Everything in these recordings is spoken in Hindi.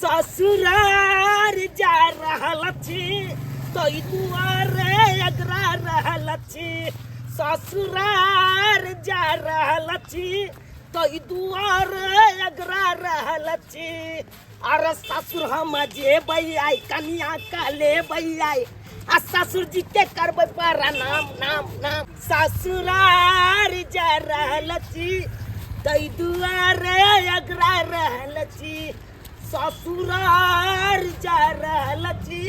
ससुरार जा रहल छी तई दुआरे अगरा रहल छी ससुरार जा रहल छी तई दुआरे अगरा रहल छी अरे ससुर हम जेबै आई कनिया का लेबै आई आ ससुर जी के करबै पर नाम नाम नाम ससुरार जा रहल छी तई दुआरे अगरा रहल छी ससुरार जा रहल छी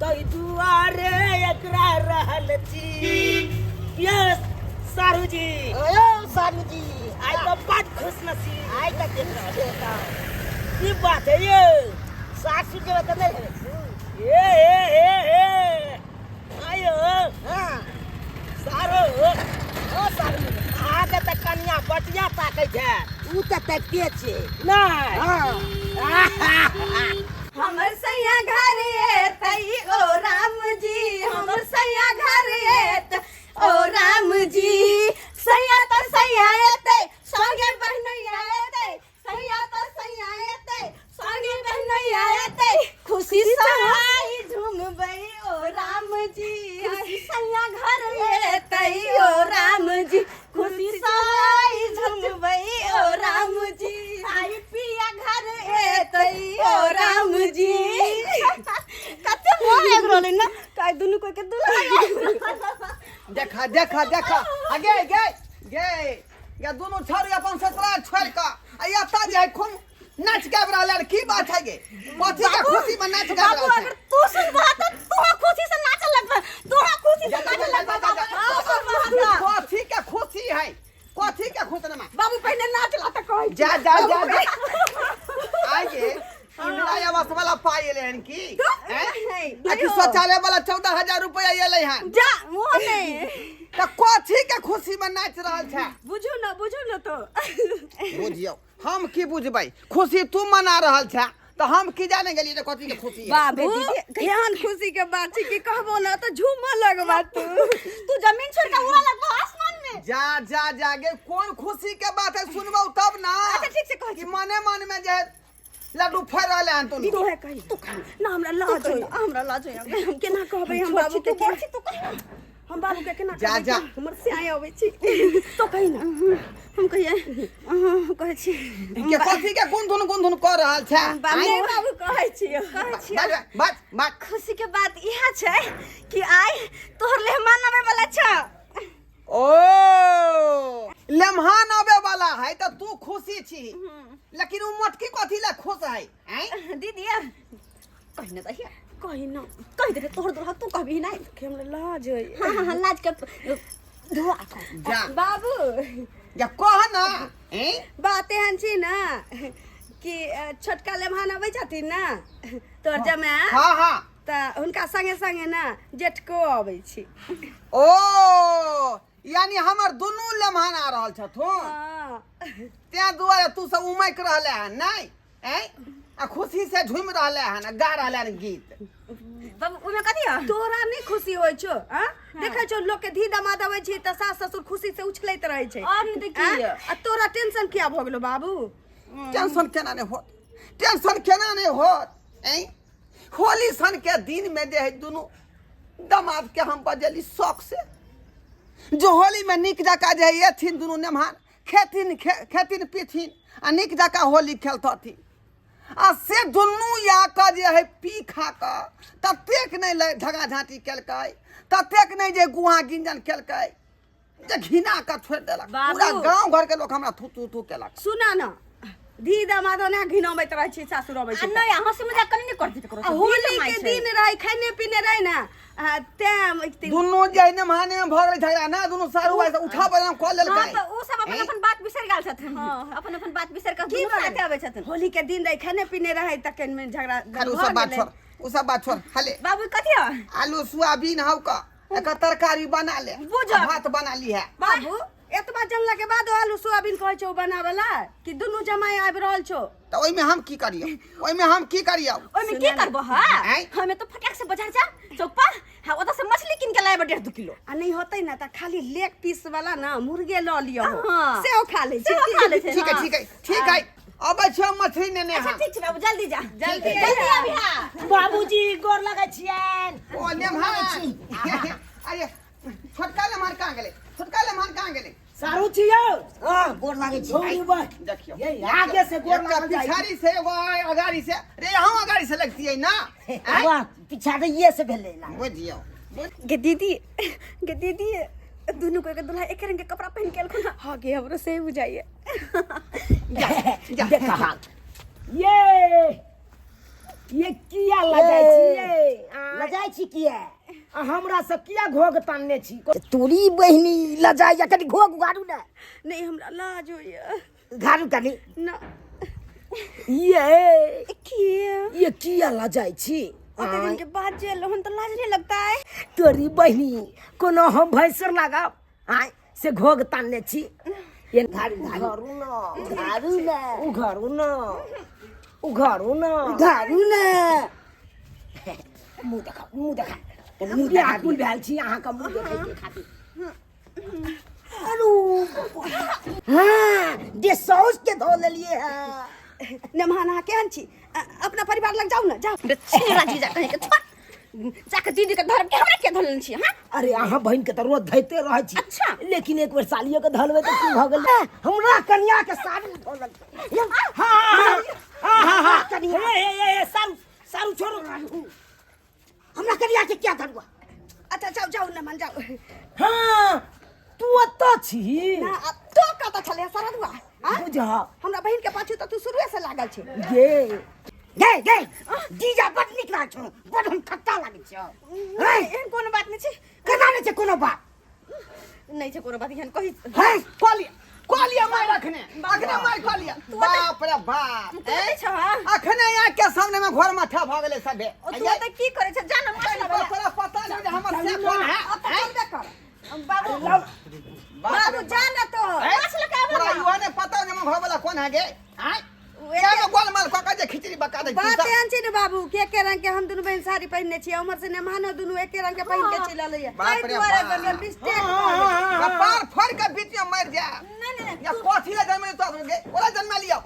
तई दुआरे अगरा रहल छी ये सारू जी आई तो बड़ खुश नसीब आई तक देख रहा बेटा की बात है ये सासू के बता नहीं है ए आयो हां सारो ओ सारू आगे तक कन्या बटिया ताकै छै ऊ त तकते छै नहीं हां हमर सैया घर एतई ओ राम जी हमर सैया घर एत ओ राम जी सैया त सैया एतई संगे बहनैया एतई सैया त सैया एतई संगे बहनैया एतई खुशी सहाई झूमबै ओ राम जी सैया घर एतई ओ राम जी खुशी सहाई झूमबै ओ राम जी आई पिया घर एतई ओ राम जी कते मोह एक रोले ना काय दुनु को के दुनु देखा देखा देखा आगे गे गे या दोनों छोरी अपन ससुराल छोड़ का आया ता जे खून नाच गाब रहल की बात है गे कथी के खुशी में नाच गाब रहल अगर तू सुन बात तो खुशी से नाच लगबे तोरा खुशी से नाच लगबे कथी के खुशी है कथी के खुश ना बाबू पहले नाच ला त कह जा आगे इंदिरा आवास वाला पाए लेन की हैं अखि शौचालय वाला 14000 रुपया एलै हन जा मुंह में त कथी के खुशी में नाच रहल छै बुझू न तो बुझियो हम की बुझबै खुशी तू मना रहल छै तो हम की जाने गेली रे कथी के खुशी है बाबू केहन खुशी के बात छै कि कहबो न तो झूमा लगबा तू जमीन छोड़ के उड़ा लगबा आसमान में जा गे कौन खुशी के बात है सुनबौ तब ना अच्छा ठीक से कह कि मन में जे लड्डू फड़ रहले हन तू तो है कही तू कह ना हमरा लाज होय हम केना कहबै हम बाबू के तू कह हम बाबू के केना जा हमर से आय आबै छी तो कही ना हम कहिए कहै छी के कथी के गुनधुन कर रहल छै बाबू कहै छी बात खुशी के बात इहा छै कि आइ तोहर लेहमान आबै वाला छ ओ लेमहान आवे वाला है तो तू खुशी छी लेकिन उ मटकी कथी ला खुश है दीदी कहिना दहिया कहिना कहि दे तोहर दुल्हा तू कहबी नहीं कि हमरा लाज होय हां लाज के धुआ जा बाबू या कह ना बात एहन छी ना कि छोटका लेमहान आबै छथिन ना तोहर जमे हां त हुनका संगे ना जेठको आबै छी ओ यानी हमर दुनू लेमहान आ रहल छथुन त्या दुआरे तू सब उमैक रहले हन नहीं आ खुशी से झूम रहले हन गा रहले हन गीत बाबू ओमे कथि तोरा नहीं खुशी होय छो देखै छो लोग के धी दामाद आबै छी त सास ससुर खुशी से उछलैत रहै छै और नहीं त की आ तोरा टेंशन किया भ गेलो बाबू टेंशन केना नहीं होत होली सन के दिन में जे है दुनू दामाद के हम बजली शौक से जो होली में निक जका जे एथिन दुनू नेमहान खेतिन पीथिन आ निक जका होली खेलतथिन आ से दुनू या के जे है पी खा के ततेक नहीं झगा झांटी केलकै ततेक नहीं जे गुहा गिंजन केलकै जे घिना के छोड़ देलक पूरा गांव घर के लोग हमरा थू केलक सुना ना धी दामाद ने घिनबैत रहै छी सासुर अबै छी नहीं अहाँ से मजाक कनी नहीं करती करो होली के दिन रहै खाने पीने रहै ना दुनू जे नेमहाने में भग रहे झगड़ा ना दुनू सारू भाई से उठा बदनाम क लेलकै हां ओ सब अपन बात बिसर गेल छथिन हां अपन बात बिसर के दुनू साथे आबै छथिन होली के दिन रहै खाने पीने रहै तकन में झगड़ा उ सब बात छोड़ हाले बाबू कथि आलू सोयाबीन हौ का एक तरकारी बना ले भात बना ली है बाबू एतबा जानला के बाद आलू सोयाबीन कहै छौ बनावला कि दुनू जमाई आबि रहल छौ त ओइ में हम की करियो ओइ में की करबो हमें तो फटाक से बाजार जा चौक पर ओदा से मछली किन के लायब 1.5 किलो आ नहीं होतै ना त खाली लेग पीस वाला ना मुर्गे ल लियो से खा ले ठीक है अब छो मछली ने अच्छा हम ठीक छै बाबू जल्दी जा जल्दी ठीक है। जल्दी अभी बाबूजी गोर लगै छियन। ओ नेमहान अरे छोटका लेमहान कहाँ गेलै छोटका लेमहान कहाँ गेलै सारू छियो हां गोर लागै छी छोड़ी बा देखियो ये आगे से गोर लागल जाय पिछाड़ी से एगो अगाड़ी से रे हम अगाड़ी से लगती है ना वाह पिछाड़े ये से भेलै ना बुझियो गे दीदी दोनों को एक दूल्हा एक रंग के कपड़ा पहन के अलखो ना आगे हमरो से बुझाइए देखा हाल ये किया लजाय छी लजाय छी किया हमरा से किया घोग तानने छी तोरी बहिनी लजाय या कनी घोग उगाड़ू ना नहीं हमरा लाज होइए घाड़ू कनी ना ये किया लजाय छी अते दिन के बाद जे लोहन तो लाज नहीं लगता है तोरी बहिनी कोनो हम भैंसर लगाब आय से घोग तानने छी ये घाड़ू ना उघाड़ू ना मुंह देखा व्याकुल भेल छी अहाँ का मुंह देखै के खातिर अरु हाँ जे सौस के धो लेलिए है नमहाना केहन छी अपना परिवार लग जाऊ ना जाओ छेरा जी जा कहे के छोड़ जाके दीदी के धर के हमरा के धोलन छी हां अरे अहाँ बहन के तो रोज धैते रहे छी अच्छा लेकिन एक बार सालियो के धलवे तो की भ गेल हमरा कन्या के साड़ी धोलन हां कन्या ए सारू छोड़ो हमरा कन्या के क्या धरवा अच्छा जाओ ना मान जाओ हां तू अत्ता छी ना अब तो कत छले सरदुआ हां बुझा हमरा बहन के पाछू तो तू शुरुए से लागल छी गे जीजा बड निक लाग छौ बड हम खट्टा लागे छौ एहन कोनो बात नहीं छी केना नै छै कोनो बात नहीं छै कोनो बात एहन कहि है कोलिया मार अखने मार कोलिया बाप रे बाप तू नहीं छ हां अखने यहाँ के सामने में घर माथा भ गेलै सबे तू त की करे छ जान मत तोरा पता नहीं जे हमर से कौन है बाबू बाबू जान तो मछली का तोरा युवा ने पता नहीं घर वाला कौन है गे हैं क्या में गोल माल का जे खिचड़ी बका दे बात एहन छै ने बाबू के रंग के हम दुनु बहन साड़ी पहनने छी उमर से नेमानो दुनु एके रंग के पहन के चलल है बाप रे बाप मिस्टेक कपार फोड़ के बीच में मर जा नहीं या कोठी ले जन्म तो गे ओला जन्म लियो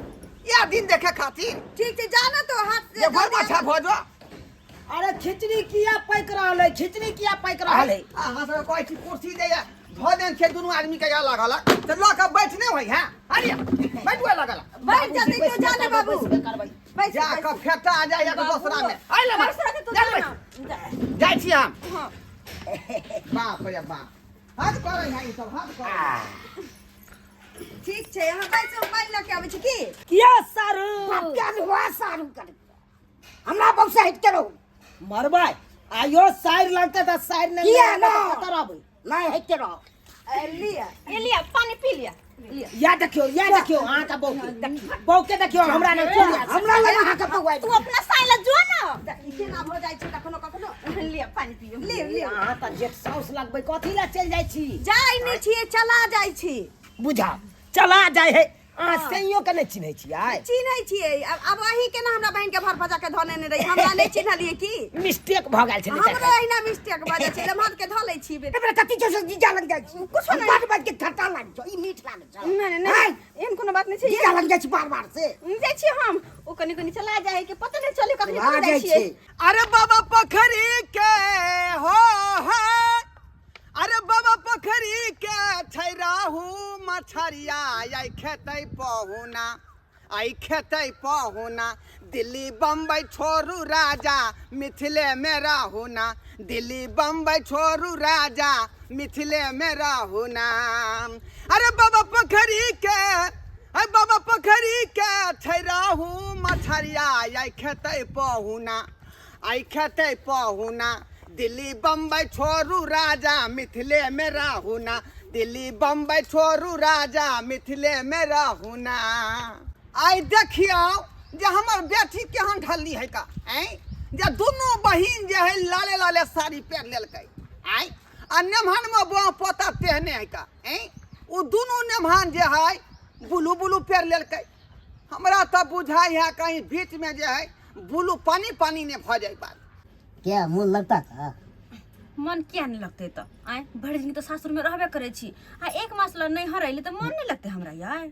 या दिन देखे खातिर ठीक छै जाना तो हाथ से ये घर अच्छा भोजो अरे खिचड़ी किया पैक रहल है हां से कोई की कुर्सी दे या भोजन के दोनों आदमी के या लागल त लो के बैठने होई है अरे बैठवे लागल बैठ जा देखो जाने बाबू बैठ जा के फेटा आ जाए या दूसरा में आई ले दूसरा के तो जाना जाय छी हम हां बाप रे बाप हाथ करे है ई सब हाथ करे ठीक छै हम बैठ से पानी लेके आबै छी की किया सारू क्या हुआ सारू कर हमरा बहु से हट के रहो मरबै आयो साइर लगते त साइर ने किया ना तरब नहीं हट के रहो लिया पानी पी लिया या देखियो अहाँ का बहु के देखियो हमरा नहीं छोड़िया हमरा लग अहाँ का बहु तू अपना साइला जो ना केना भ जाय छै कखनो लिया पानी पियो ले अहाँ त जेठ साउस लगबै कथि ला चल जाय छी जाय नहीं छी चला जाय छी बुझा चला जाय है अहाँ सैयो के नहीं चिन्है छियै चिन्है छियै अब वही के ना हमरा बहन के भर भजा के धने ने रही हमरा नहीं चिन्हलिए की मिस्टेक भ गेल छै हमरा एहिना मिस्टेक भ जाय छै लमहत के धलै छी बे एबरे कथि छै जीजा लग जाय छी कुछ नहीं बात के खट्टा लाग छ ई मीठ लाग छ नहीं एहन कोनो बात नहीं छै जीजा लग जाय छी बार से जाय छी हम ओ कनी चला जाय के पता नहीं चले कखनी जाय छी अरे बाबा पोखरी के हो अरे बाबा पोखरी के छैराहू मछरिया आई खेतै पहुना दिल्ली बम्बई छोरू राजा मिथिले में रहूना दिल्ली बम्बई छोरू राजा मिथिले में रहूना अरे बाबा पोखरी के छैराहू मछरिया आई खेतै पहुना दिल्ली बम्बई छोरू राजा मिथिले में रहूना दिल्ली बम्बई छोरू राजा मिथिले में रहूना आई देखियो जे हमर बेटी केहन ढलली है का जे दोनों बहिन जे है लाले लाले साड़ी पहन लेलकै आ नेमहान में बुआ पोता पहने है का उ दोनों नेमहान जे है ब्लू पहन लेलकै हमरा तो बुझाई है कहीं बीच में जे है ब्लू पानी ने भ जाए बात क्या मन लगता था मन क्या नहीं लगते तो आए बड़े दिन तो सासुर में रहबे करे छी आ एक मास ल नहीं हरैले तो मन नहीं लगते हमरा यार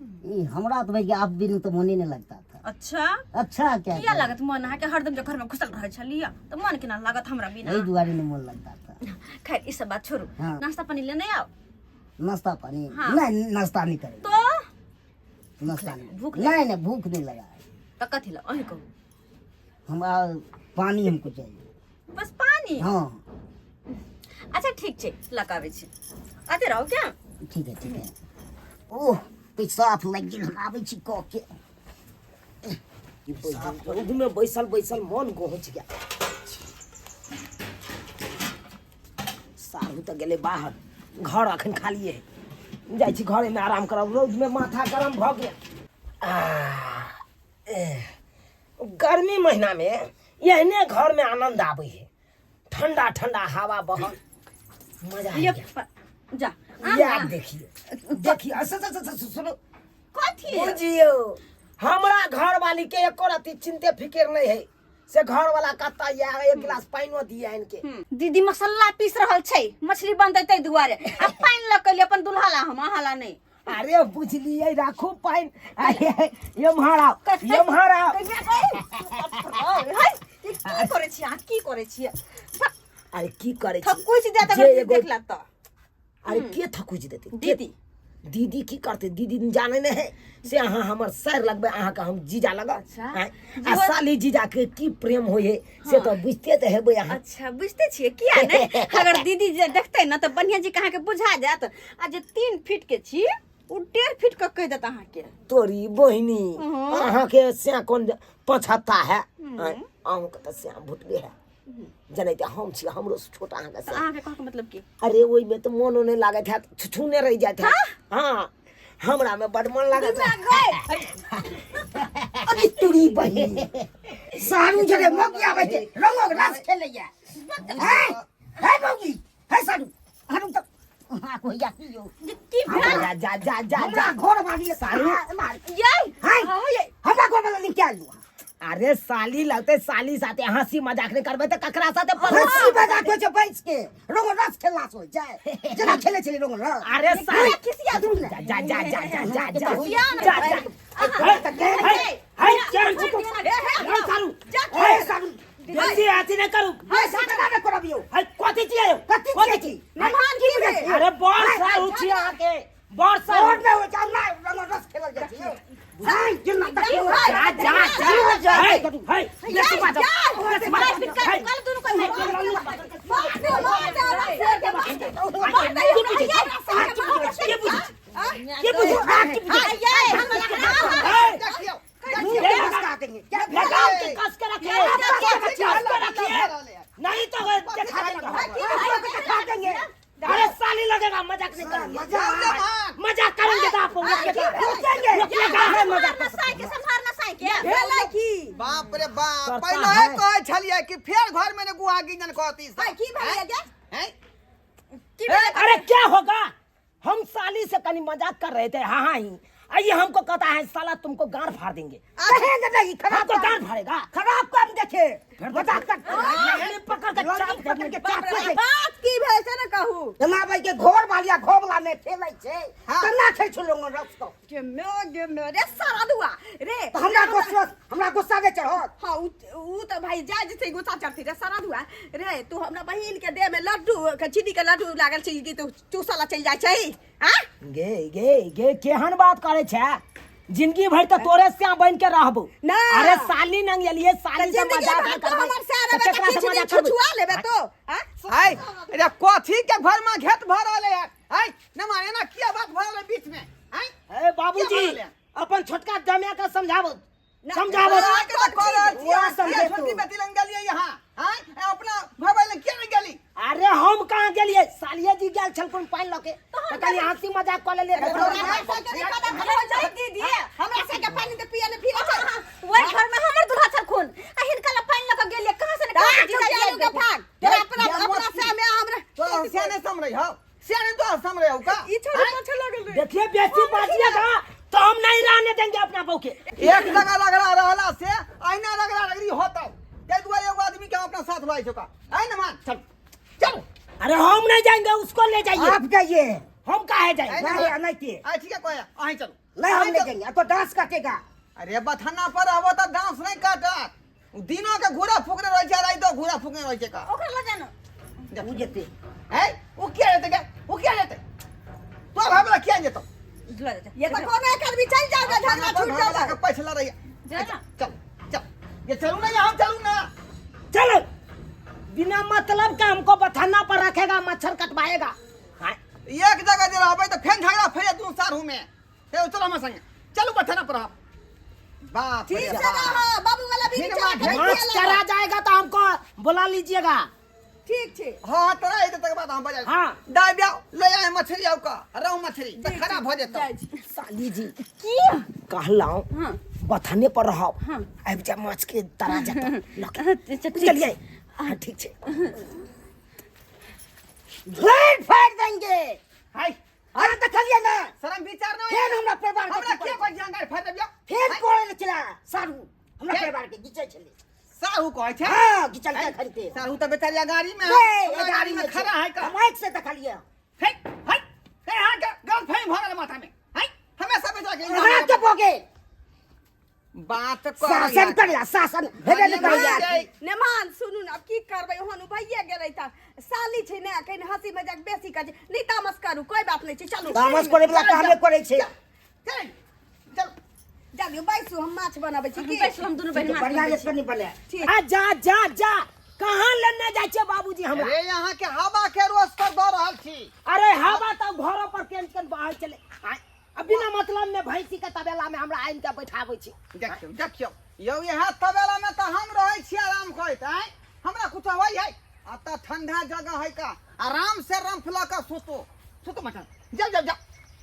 ये हमरा तो भाई आप बिन तो मन ही नहीं लगता था। अच्छा अच्छा क्या किया लागत मन है कि हरदम जो घर में घुसल रह छलिया तो मन केना लागत हमरा बिना। यही दुआरे नहीं मन लगता था। खैर ई सब बात छोड़ू, हाँ। नाश्ता पानी लेने आओ। नाश्ता पानी हाँ। नहीं, नाश्ता नहीं करेंगे। तो नाश्ता नहीं, भूख नहीं भूख नहीं लगा है। तो कथी ला अही कहू। हम पानी हमको चाहिए। बस पानी। हाँ अच्छा ठीक छै लगावे छी। आते रहो क्या? ठीक है। ओह पेशाब लग गेल, आबै छी कह के। रौद में बैसल बैसल मन गोहच गया। सारू तो गेले बाहर, घर अखन खालिए है। जाइ छी घरे में आराम करब, रौद में माथा गरम भ गया। गर्मी महीना में एहने घर में आनंद आवे है। ठंडा ठंडा हवा बहल, मजा ये आ गया। जा याद देखिए सुनो कथी है? बुझियो हमरा घर वाली के एको रति चिंते फिक्र नहीं है से घर वाला कहता या एक गिलास पानी दिया इनके। दीदी मसाला पीस रहल छै, मछली बनतै तै दुआरे। आ पानी लकली अपन दुल्हा ला, हम अहाँ ला नहीं। अरे बुझलिए राखू पानी। ये महाराव की करे छी आ की करे छी? अरे की करे छी? थकुच दे त जे एगो- देख ला त। अरे के थकुच देते? दीदी दीदी की करते? दीदी जाने नहीं है से अहाँ हमर सर लगबे, अहाँ का हम जीजा लगा। अच्छा। आ साली जीजा के की प्रेम होय है से तो बुझते तो हेबे अहाँ। अच्छा बुझते छिए किया नहीं? अगर दीदी जे देखते ना तो बढ़िया जी कहाँ के बुझा जात। आ जे 3 फीट के छी उ 1.5 फीट का कह देता अहाँ के। तोरी बहिनी अहाँ के से कौन पछता है? अहाँ के तो से भुतबे है जनैते हम छी, हमरो से छोटा अहाँ के से। अहाँ के कह के मतलब की? अरे ओई में तो मनो नहीं लागत है, छुछुने रह जात है। हां हमरा में बड़ मन लागत है। अरे तोरी बहिनी सारू जरे मौकी आवे छे, रंगो रास खेलैया। है मौकी, है सारू। हम तो हां को या कियो। की भेल? जा हमरा घर वाली सारू। ये हाय ये हमरा घर वाली क्या लुआ? अरे साली लगते, साली साथे हंसी मजाक नहीं करबे तो ककरा साथे हंसी मजाक हो छे बैठ के, रंगो रास खेलना हो जाए। जना खेले छे रंगो रास। अरे साली किसिया दूर जा ले। जा जा जा जा जा जा किसिया ना जा भाई। हाय चल सारू हाय सारू जल्दी आती न करू। है सतना न करबियो। हाय कथि छियै? कथि छी? मेहमान की बजे? अरे बड़ सारू छी अहाँ के, बड़ सारू। और में हो जा ना रंगो रास खेलल जाय छे। हाय जना देखियो। जा जा हाय देखो बात ये बुझ लगाम के कस के रखिए, नहीं तो दिखा देंगे। अरे साली लगेगा, मजाक नहीं करेंगे। मजाक करेंगे तो आप बाप रे बाप, पहले है कहे छलिए कि फेर घर में ने गुआगी जन कहती अरे क्या होगा? हम साली से कनी मजाक कर रहे थे। हाँ ही आइए हमको कहता है साला तुमको गांड फाड़ देंगे। हमको गांड फाड़ेगा? खराब काम देखे मजाक पकड़ के चाप देंगे। बात की भेल से न कहू। जना भाई के घर वालिया घोबला में खेलै छे, तना खे छलो रस को। गेम्यो रे सारा दुआ रे। तो हमरा गुस्सा दे चढ़त। हाँ उ तो भाई जाय जैसे गुस्सा चढ़ती रे सारा दुआ रे। तू हमरा बहिन के देह में लड्डू के चीनी के लड्डू लागल छै कि तू साला चल जाय छै। हां गे केहन बात करे छे? जिंदगी भर तो तोरे से बन के रहबो। ना। अरे साली नंग एलिए, साली से मजाक न करबे। हमर से आरे बेटा किछ छुआ लेबे तो। हां हाय अरे कथी के घर में घेत भरल है? हाय न माने ना किया बात भरल बीच में। हाय ए बाबूजी अपन छोटका जमिया का समझाबो। छोटी बेटी लंग गेलिए यहां। हाय अपना भबै ले के गेली? अरे हम कहां गेलिए? सालिया जी गेल छलकुन पानी लके तो कनी हंसी मजाक कर ले। दीदी हमरा से के पानी दे पिए ले फिरे छै। वही घर में हमर दुल्हा छलखुन आ हिनका ला पानी लक गेलिए कहां से का जीजा जीजा के भाग तेरा अपना से में हमरा तो सियाने समरै हो, सियाने तो समरै हो का? ई छोड़ी पाछे लगल रे। देखिए बेसी बाजिएगा तो हम नहीं रहने देंगे अपना बहू के। एक जगह लगड़ा रहला से आईना लगड़ा लगड़ी होता। ते दुआरे एगो आदमी के अपना साथ भाई छोका। है न मान चल चल। अरे हम नहीं जाएंगे, उसको ले जाइए। आप जाइए। हम काहे जाएंगे? नहीं के। आ ठीक है कोया, आही चलो। नहीं हम ले जाएंगे तो डांस काटेगा। अरे बथाना पर अब तो डांस नहीं काटत दिनों के घूरा फूकने रह जा रही तो घूरा फूकने रह का ओकरा ले जाना वो जेते है वो क्या लेते क्या वो क्या लेते तो अब हमरा क्या जेतो ले जा ये तो कौन एक आदमी चल जाओगे झगड़ा छूट जाएगा। पैसा ला रही जा ना। चल चल ये चलू ना हम चलू ना चलो बिना मतलब के हमको बथाना पर रखेगा, मच्छर कटवाएगा। हाँ? एक जगह जे रहबै तो फेन झगड़ा फैले दू सारू में हे चलो हम संगे चलू बथाना पर हम बाप रे ठीक से बाप। रहो, बाबू वाला भी ठीक चला है, के मार्च चला जाएगा तो हमको बुला लीजिएगा। ठीक ठीक। हाँ तोरा इधर तक बात हम बजा हाँ। दाई ब्याह ले आए मछली आउ का रहू मछली तो खराब हो जेतो साली जी किया कहलाऊं हां बथाने पर रहो, हाँ। अब जब माछ के तरा जाता अच्छा, ठीक चलिए। हाँ ठीक है, ब्लेड फेंक देंगे। हाय अरे देखलिए ना शर्म विचार ना फेर हमरा परिवार के हमरा की के पड़े। कोई जानकारी फाड़ दिया फेर कोड़े चला सारू हमरा फेर? परिवार के घिचे चले। साहू कहै छै हाँ घिचल के खरीदते साहू तो बेचारी गाड़ी में ये गाड़ी में खड़ा है का माइक से देखलिए हे हे हे हां के गल फेम भरल माथा में हे हमेशा बेचा के हाथ के पोगे बात कर शासन करिया शासन हेबे नहीं करिया। नेमान सुनू ना, अब की करबै ओहन भइए गेलै त साली छै ने कहीं हंसी मजाक बेसी कर नहीं तामस करू कोई बात नहीं छै चलू तामस करे वाला कामे करे छे। चल चल जाबियो बैसू हम माछ बनाबै छी की पैसा हम दोनों बहन बढ़िया ये नहीं बने। ठीक। आ जा जा जा कहां लेने जाय छे बाबूजी हमरा। अरे यहाँ के हवा के रोज पर दौड़ रहल छी अरे हवा तो घरों पर केन बाहर चले। अब बिना मतलब में भैंसी के तबेला में हमरा आइन के बैठाबै छी। देखियो देखियो यौ यहाँ तबेला में तो हम रहै छी आराम करत है हमरा कुछ होई है अत ठंडा जगह है का आराम से रंफला का सुतो मत जा जा जा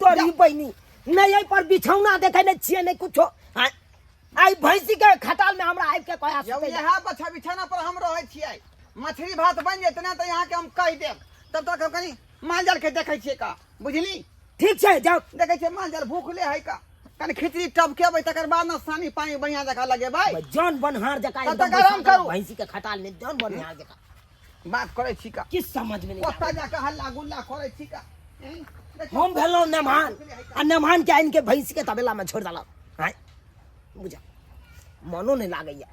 तोरी बहनी नहीं यही पर बिछौना देखे नहीं छिए नहीं कुछो। आई भैंसी के खटाल में हमरा आइ के कहा यौ यहाँ बछा बिछाना पर हम रहै छियै मछली भात बन जेतै ना तो यहाँ के हम कह देब तब तक हम कनी माल जाल के देखै छियै का बुझली ठीक है जाओ। देखै छियै माल जाल भूखले है का कनी खिचड़ी टबकेबै तकर बाद ना सानी पानी बढ़िया जगह लगेबै जौन बनहार जका तब एकदम तक आराम बैठा करू। भैंसी के खटाल में जौन बनहार जका बात करै छी का किस समझ में नहीं ओतऽ आता। जाके हल्ला गुल्ला करै छी का हम भेलो नेमान आ नेमान के आइन के भैंसी के तबेला में छोड़ दल हाय बुझा मनो नहीं लागैया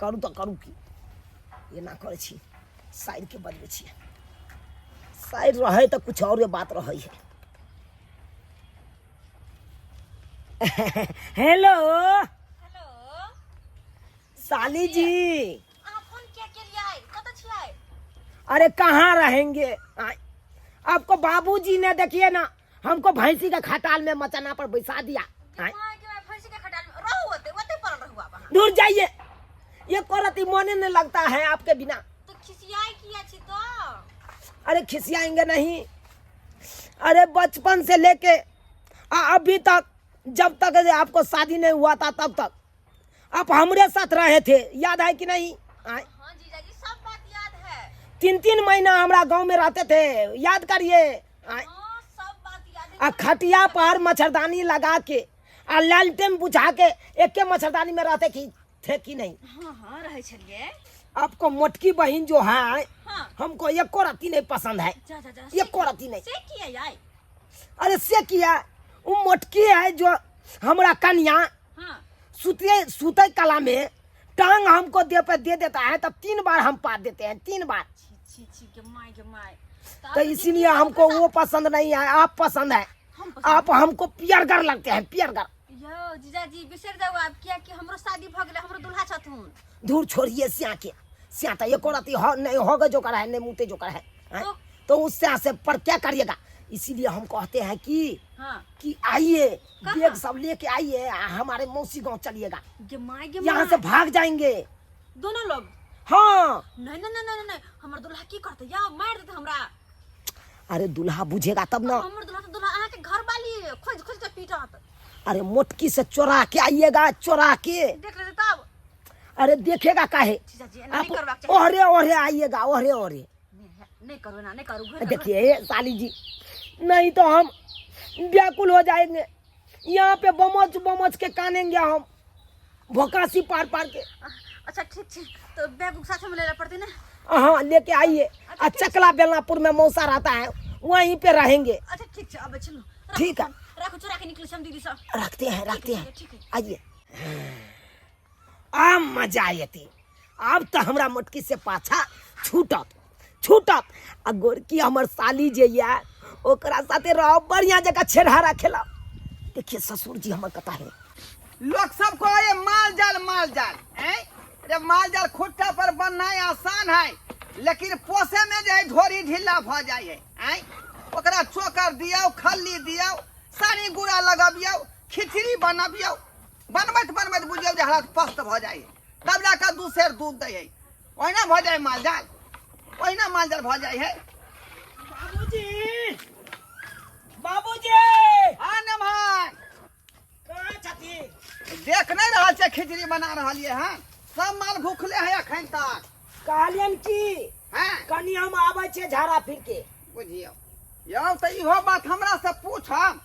करू तो करू की ये ना करे छी साइड के बदले छी साइड रहे तो कुछ और बात रहे है। हेलो हेलो साली जी आप फोन क्या करिए कत छियै अरे कहाँ रहेंगे आपको बाबूजी ने देखिए ना हमको भैंसी के खटाल में मचाना पर बैठा दिया। मां के फंसी के खटाल में रहू होते ओते पड़ल रहू आप दूर जाइए ये कोरती मोने नहीं लगता है आपके बिना। तो खिसियाई किया छी तो अरे खिसियाएंगे नहीं, अरे बचपन से लेके अभी तक जब तक आपको शादी नहीं हुआ था तब तक आप हमारे साथ रहे थे, याद है कि नहीं? हां जीजा जी सब बात याद है। 3-3 महीना हमारा गांव में रहते थे, याद करिए। हां सब बात याद है। खटिया पर मच्छरदानी लगा के और लालटेन बुझा के एक के मच्छरदानी में रहते कि थे कि नहीं? हां रहे छलिए। आपको मोटकी बहन जो है हां हमको एक को रत्ती नहीं पसंद है, जा जा जा एक को रत्ती नहीं। से किया यार अरे से किया वो मोटकी है जो हमारा कन्या हां सुते कला में टांग हमको दे पे दे देता है तब 3 बार हम पाद देते हैं, 3 बार। छी छी के माय तो इसीलिए हमको वो पसंद नहीं है, आप पसंद है। आप हमको पियरगर लगते हैं, पियरगर। यो जीजा जी बिसर जाओ आप क्या कि हमरो शादी भ गेले हमरो दुल्हा छथुन। दूर छोड़िए सिया के, सिया तो एक औरत नहीं होगा जो कर है नहीं मुते जो कर है, हैं? तो उससे से पर क्या करिएगा? इसीलिए हम कहते हैं कि हां कि आइए बैग सब लेके आइए हमारे मौसी गांव चलिएगा, गे माय यहाँ से भाग जाएंगे दोनों लोग। हाँ। नहीं नहीं नहीं नहीं हमर दुल्हा की करते या मार देते हमरा। अरे दुल्हा बुझेगा तब ना। हमर दुल्हा तो दुल्हा आके घर वाली खोज खोज के पीटत। अरे मोटकी से चोरा के आइएगा, चोरा के। देख लेते तब। अरे देखेगा काहे? जीजा जी आप नहीं करवा चाहिए। ओहरे ओहरे आइएगा, ओहरे ओहरे। नहीं करो ना, नहीं करो। देखिए साली जी, नहीं तो हम व्याकुल हो जाएंगे, यहाँ पे बमोच बमोच के कानेंगे हम, भोकासी पार पार के। अच्छा ठीक ठीक तो बैग साथ में लेना पड़ती ना। हाँ लेके आइए। चकला बेलनापुर में मौसा रहता है, वहीं पे रहेंगे। अच्छा ठीक है अब चलो। ठीक है। रखो चुरा के निकले हम दीदी सब रखते हैं ठीक है आइए। आ मजा आयती। अब तो हमरा मोटकी से पाछा छूटत आ गोरकी हमर साली जे या ओकरा साथे रह बढ़िया जगह छेड़हारा खेला। देखिए ससुर जी हमर कथा है। लोग सब को ये माल जाल हैं? रे माल जाल खुट्टा पर बनना आसान है, लेकिन पोसे में जो है ढोरी ढीला भ जाए हैं? ओकरा चोकर दियो, खल्ली दियो, सानी गुड़ा लगाबियो, खिचड़ी बनाबियो, बनबैत बुझियो जे हालत पस्त भ जाए, तब जाकर 2 सेर दूध दे है। ओहिना भ जाए माल जाल भ जाए है। बाबूजी हाँ नमहर कहाँ छथि? देख नहीं रहा छे खिचड़ी बना रही है। हाँ सब माल भूखले है अखन तक। कहलियन की हाँ कनी हम आबै छे झाड़ा फिर के। बुझियो यौ तो इहो बात हमरा से पूछम,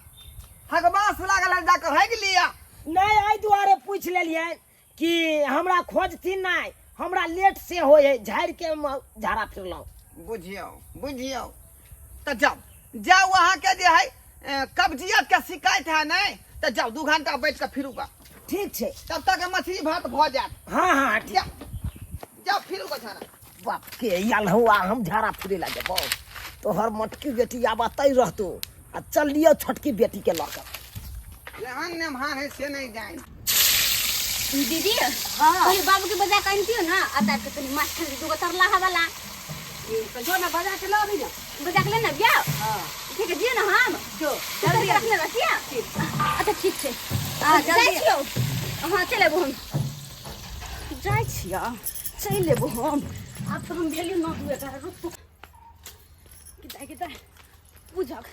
हगबास लागल है जाकर हग लिया। नहीं आई दुआरे पूछ लेलिए कि हमरा खोजती नहीं, हमरा लेट से होए झाड़ के झाड़ा फिरलौ। बुझियो तो जाओ वहाँ के जे है कब्जियत के शिकायत है नहीं तो जाओ 2 घंटा बैठ कर फिरूगा, ठीक छे। तब तक मछली भात भ जात। हाँ ठीक। जाओ फिरूगा छाना। बाप के याल हुआ हम झाड़ा फिरे ला जब तो हर मटकी बेटी आबतई रहतो आ चल लियो छोटकी बेटी के लकर। जहान नेमहान है से नहीं जाए। दीदी हां बाबू के बजा कहन दियो ना आता के तनी माछ खा दू तरला हवाला तो जो ना बजा के ला भी ना बजा के लेना बिया। हां ठीक है जी ना हम जो जल्दी रखने रखिया। अच्छा ठीक छे हां जाई जल्दी छियो। हां चले हम जाई छियो चल लेबो हम। अब तो हम भेली न दुए घर रुक किता बुझक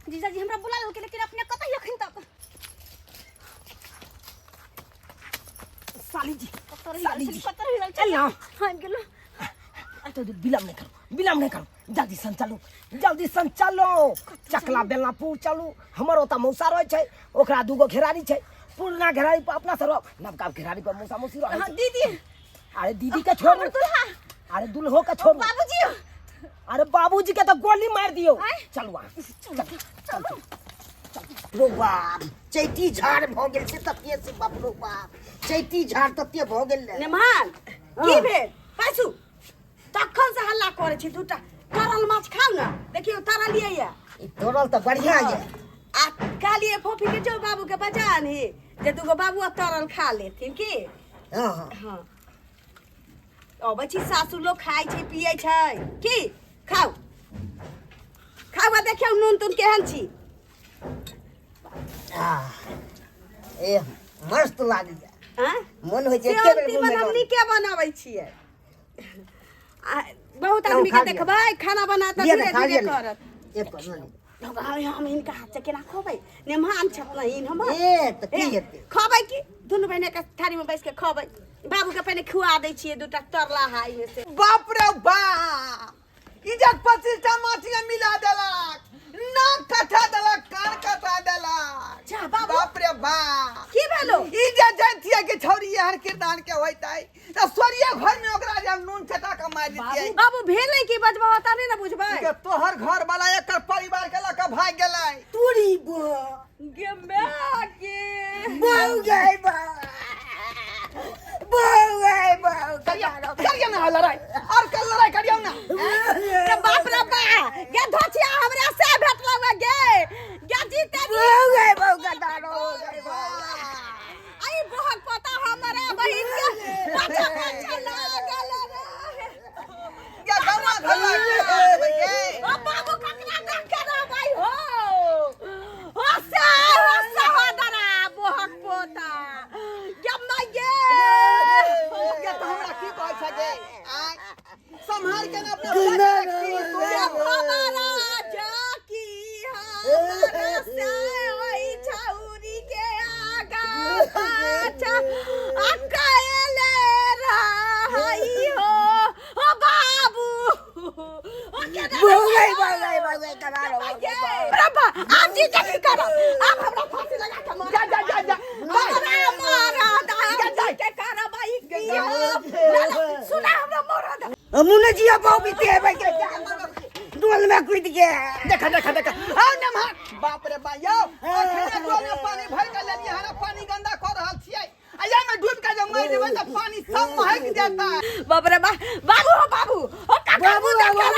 जीजा जी हमरा बुला लेके लेकिन अपने कतई अखन तक साली जी कतर हिल चल ना। हां गेलो तो विलम्ब नहीं करो जल्दी सन चलो। चकला बेलना पूर चलू। हमर ओता मौसा रहे छै, ओकरा 2 घेरारी छै। पुरना घेरारी पर अपना से रहो, नवका घेरारी पर मौसा मौसी रहे। हां दीदी अरे दीदी के छोड़, अरे दुल्हो के छोड़। बाबूजी अरे बाबूजी के तो गोली मार दियो। चल वहां चल। रो बाप चैती झाड़ भ गेल से ततिये से बाप रो बाप चैती झाड़ ततिये भ गेल। नेमान की भेल पाछू तखन से हल्ला करे छी। 2टा तरल माछ खाऊ ना, देखियो तरल लिए या ई तोरल तो बढ़िया है। आ कालिए फोफी के जो बाबू के बजा ने जे 2 बाबू तरल खा लेथिन की। हां हां अब बच्ची सासू लोग खाई छै पिए छै की। खाऊ देखियो नून तुन केहन छी। ए मस्त लागे हां मन होय छै एके बेर तीमन मुंह हमनी में। के बनाबै छियै। आ बहुत आदमी के देखबै खाना बनाता ये धीरे खा धीरे लिया करत। एक कर हम इनका हाथ से केना खोबै नेमान छप इन हम ए त की हेतै खबै की दुनु बहने के थारी में बैस के खबै। बाबू के पहले खुआ दै छियै 2टा तरला हाई में से। बाप रे बाप इज्जत 25टा माछी मिला देलक, नाक कटा देलक, कान कटा देलक। जा बाबू बाप रे बाप की भेलो इज्जत जानतिया के छौरी एहन किरदान के होइतै त सोरिये घर में ओकरा जे नून छटा के मार दितियै। बाबू भेलै की बजबा होता नहीं ना बुझबै। के तोहर घर वाला एकर परिवार के लक भाग गेलै। तोरी बो गे मैं के बहु गई बा करियो ना लड़ाई और कल लड़ाई करियो ना। रे बाप रे बा गे धोचिया हमरा से भेटलौ गे गे जीते बहु का दानो आई बहुत पता हमरा बहिन के पाछा पाछा लागल रे। क्या गवा घला के ओ बाबू ककरा देख के रे भाई हो से होदरा बहुत पोता जब न गे के तो हमरा की कहै छ गे आय संभाल के ना अपने हमारा जाकी हमारा से होई छौरी के आगा पाछा अकेले रही हो ओ बाबू ओ के बहु गई करारो बाबा आप जी तक करो आप हमरा फांसी लगा के मार जा मारा दा के करा भाई सुना हमरा मोरा दा मुने जिया बहु बीते है भाई के डोल में कूद गया। देखा देखा देखा आओ नमहर बाप रे बा यो अखने डोल में पानी भर के लेली हरा पानी गंदा कर रहल छियै आया में डूब के जब मर जेबै त पानी सब महक जाता है। बाप रे बाबू हो बाबू हो काका बाबू मुँह बाबू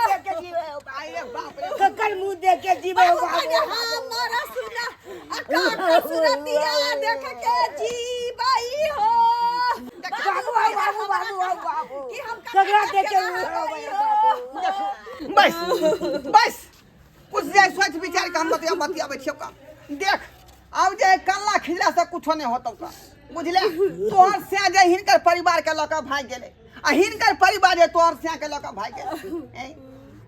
देख के ककर मुंह देख के जीवे हो अरे बाप रे ककर मुंह देख के जीवे हो बाबू। हमारा सुना अका सुरतिया देख के जी बाई हो बाबू बाबू बाबू बाबू कि हम ककरा देख के बाबू। बस बस कुछ जाय सोच विचार के हम बतियाबै छियौ का देख अब जे कल्ला खिला से कुछो नहीं होतौ का बुझले तोहर से जे हिनकर परिवार के लक भाग गेले आ हिनकर परिवार जे तोहर से के लक भाग गेले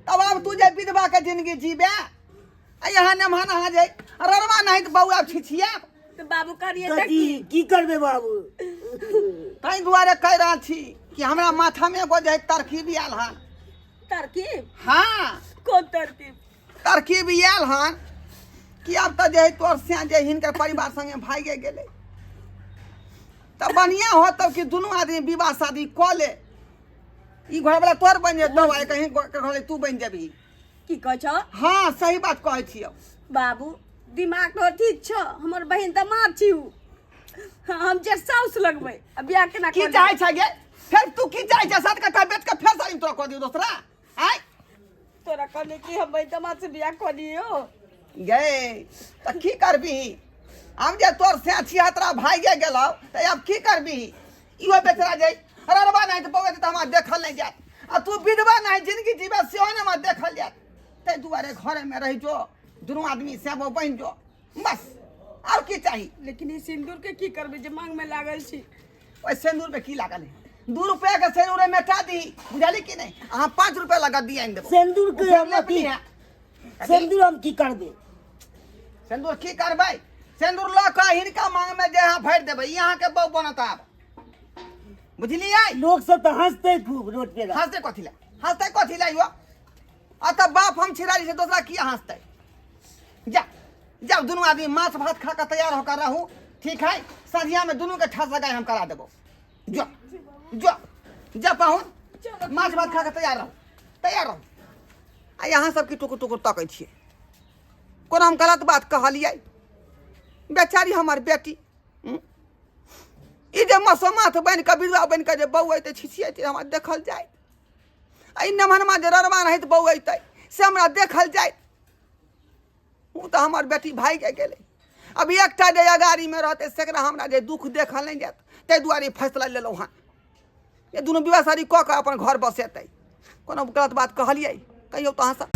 तब अब तू जे विधवा के जिंदगी जीबे आ यहाँ ने माना आ जाए ररवा नहीं तो बउआ छिछिया तो बाबू करिए कथी की करबे बाबू। ताई दुआरे कह रहा छी कि हमरा माथा में एगो जे तरकीब आयल हन। तरकीब हाँ कौन तरकीब तरकीब आयल हन कि अब तो जे तोर से जे हिनकर परिवार संगे भागे गेले तब बढ़िया होतौ कि दोनों आदमी विवाह शादी क ले ई घर वाला तोर बन जेतौ आ कहीं घर तू बन जेबी। की कह छो हाँ सही बात कहै छियौ बाबू दिमाग तो ठीक छो हमर बहन दमाद छी हम जे साउस लगबै अब बियाह केना की चाहे छ गे फिर तू की चाहे छ साथ का बेच के फिर सारी तोरा क दियो दोसरा आय तोरा कहले कि हम बहन दमाद से बियाह कर लियो गे त की करबी हम जे तोर से छिहत्तरा भागे गेलौ त अब की करबी इहो बेचरा जाय ररवा नहीं तो बउआ त हमरा देखल नहीं जात आ तू विधवा नहीं जिंदगी जीवे सेहो नहीं हमरा देखल जात ते दुआरे घर में रह जो दोनों आदमी से बन जो बस और की चाहिए। लेकिन ई सिंदूर के की करबे जे मांग में लागल छी ओए सिंदूर पे की लागल है 2 रुपया के सिंदूर मेटा दी बुझाली कि नहीं अहाँ 5 रुपया लगा दिया इन देबो सिंदूर के हम की सिंदूर हम की करबे सिंदूर की करबै सिंदूर ल के हिनका मांग में जे हां भर देबै यहाँ के बहू बनत आब बुझलियै। लोग सब तो हंसते खूब रोड पे हंसते कथी ला यो आ त बाप हम छिराली से दूसरा किया हंसते जा जब दोनों आदमी मांस भात खा कर तैयार होकर रहू ठीक है संधिया में दोनों के ठास लगाए हम करा देबो जो जो जा पाहुन मांस भात खा कर तैयार रहो आ यहाँ सब की टुकुर टुकुर तकै छियै कोन हम गलत बात कहलियै बेचारी हमार बेटी ई जे मसोमाथ बन के विधवा बन के जे बहू अइतै छिछियैतै हमरा देखल जाय आई नमहनमा जे ररवा रहैत बहू अइतै से हमरा देखल जाय उ तो हमार बेटी भाग गेलै अब एकटा जे अगाड़ी में रहते सेकरा हमरा जे दुख देखल नहीं जात तै दुआरे फैसला लेलौ हन ये दोनों विवाह शादी क के अपन घर बसेतै कोनो गलत बात कहलियै कहियो तो अहाँ सब